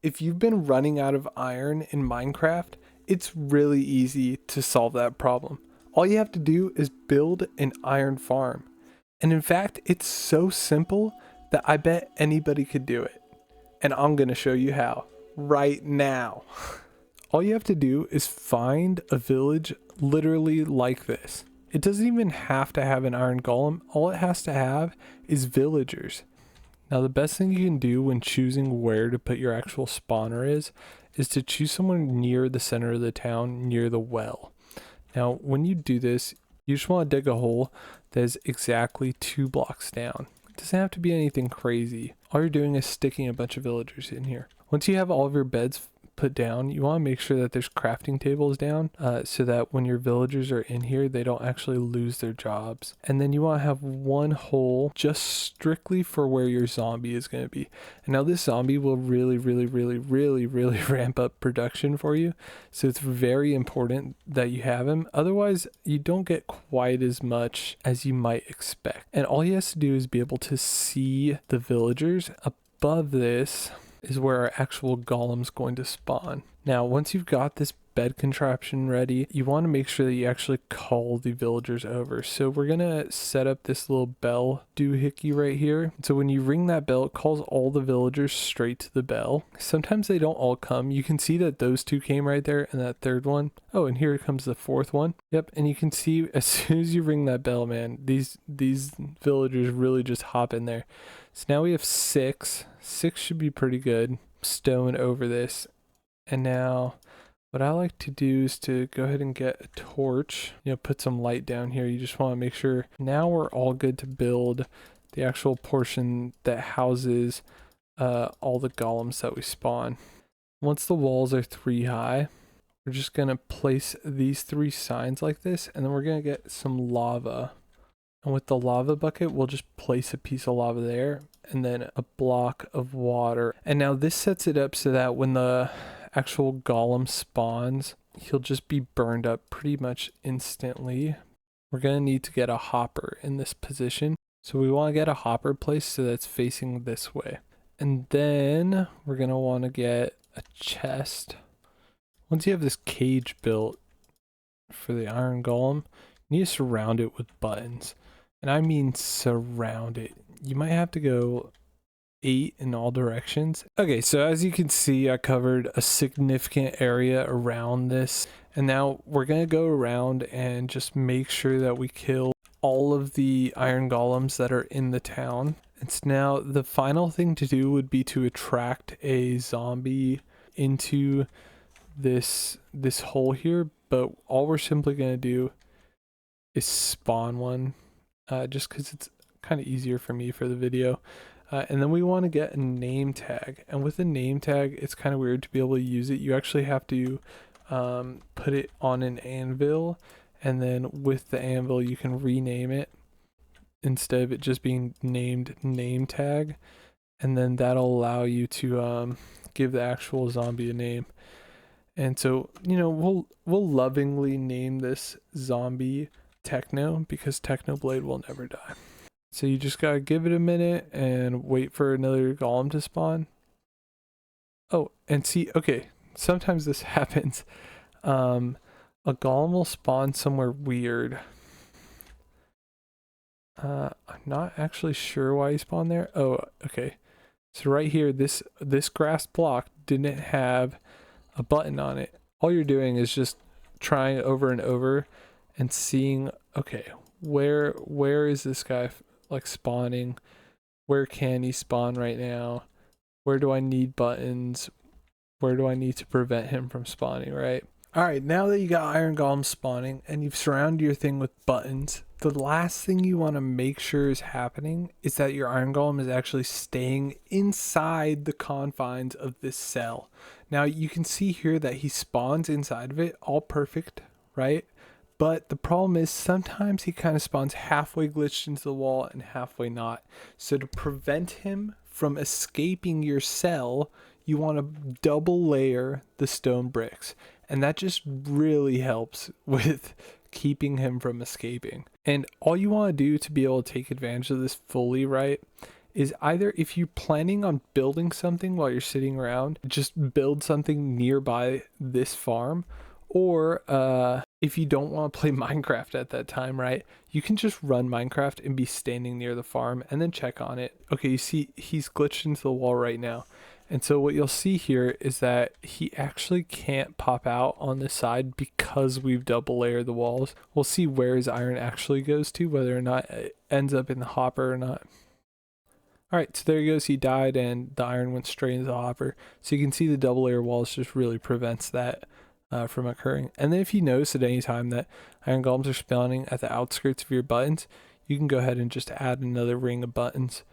If you've been running out of iron in Minecraft, it's really easy to solve that problem. All you have to do is build an iron farm. And in fact, it's so simple that I bet anybody could do it. And I'm going to show you how right now. All you have to do is find a village literally like this. It doesn't even have to have an iron golem. All it has to have is villagers. Now, the best thing you can do when choosing where to put your actual spawner is to choose somewhere near the center of the town, near the well. Now, when you do this, you just want to dig a hole that is exactly 2 blocks down. It doesn't have to be anything crazy. All you're doing is sticking a bunch of villagers in here. Once you have all of your beds put down, you want to make sure that there's crafting tables down so that when your villagers are in here, they don't actually lose their jobs. And then you want to have one hole just strictly for where your zombie is going to be. And now this zombie will really ramp up production for you. So it's very important that you have him. Otherwise, you don't get quite as much as you might expect. And all he has to do is be able to see the villagers. Above this is where our actual golem's going to spawn. Now, once you've got this bed contraption ready, you want to make sure that you actually call the villagers over. So we're going to set up this little bell doohickey right here. So when you ring that bell, it calls all the villagers straight to the bell. Sometimes they don't all come. You can see that those 2 came right there and that 3rd one. Oh, and here comes the 4th one. Yep, and you can see as soon as you ring that bell, man, these villagers really just hop in there. So now we have 6. 6 should be pretty good. Stone over this. And now what I like to do is to go ahead and get a torch, put some light down here. You just want to make sure now we're all good to build the actual portion that houses all the golems that we spawn. Once the walls are 3 high, we're just going to place these 3 signs like this, and then we're going to get some lava. And with the lava bucket, we'll just place a piece of lava there and then a block of water. And now this sets it up so that when the actual golem spawns, he'll just be burned up pretty much instantly. We're going to need to get a hopper in this position. So we want to get a hopper placed so that's facing this way. And then we're going to want to get a chest. Once you have this cage built for the iron golem, you need to surround it with buttons. And I mean surround it. You might have to go 8 in all directions. Okay, so as you can see, I covered a significant area around this. And now we're going to go around and just make sure that we kill all of the iron golems that are in the town. And so now the final thing to do would be to attract a zombie into this hole here. But all we're simply going to do is spawn one. Just because it's kind of easier for me for the video. And then we want to get a name tag. And with a name tag, it's kind of weird to be able to use it. You actually have to put it on an anvil. And then with the anvil, you can rename it instead of it just being named name tag. And then that'll allow you to give the actual zombie a name. And so, we'll lovingly name this zombie Techno, because Technoblade will never die. So you just gotta give it a minute and wait for another golem to spawn. Oh, and see, okay, sometimes this happens. A golem will spawn somewhere weird. I'm not actually sure why he spawned there. Oh, okay. So right here, this grass block didn't have a button on it. All you're doing is just trying over and over and seeing, okay, where is this guy like spawning? Where can he spawn right now? Where do I need buttons? Where do I need to prevent him from spawning, right? All right, now that you got iron golems spawning and you've surrounded your thing with buttons, the last thing you want to make sure is happening is that your iron golem is actually staying inside the confines of this cell. Now you can see here that he spawns inside of it, all perfect, right? But the problem is sometimes he kind of spawns halfway glitched into the wall and halfway not. So to prevent him from escaping your cell, you want to double layer the stone bricks. And that just really helps with keeping him from escaping. And all you want to do to be able to take advantage of this fully, right, is either if you're planning on building something while you're sitting around, just build something nearby this farm, or if you don't want to play Minecraft at that time, right, you can just run Minecraft and be standing near the farm and then check on it. Okay, you see he's glitched into the wall right now. And so what you'll see here is that he actually can't pop out on this side because we've double layered the walls. We'll see where his iron actually goes to, whether or not it ends up in the hopper or not. Alright, so there he goes, he died and the iron went straight into the hopper. So you can see the double layer walls just really prevents that from occurring. And then if you notice at any time that iron golems are spawning at the outskirts of your buttons, you can go ahead and just add another ring of buttons.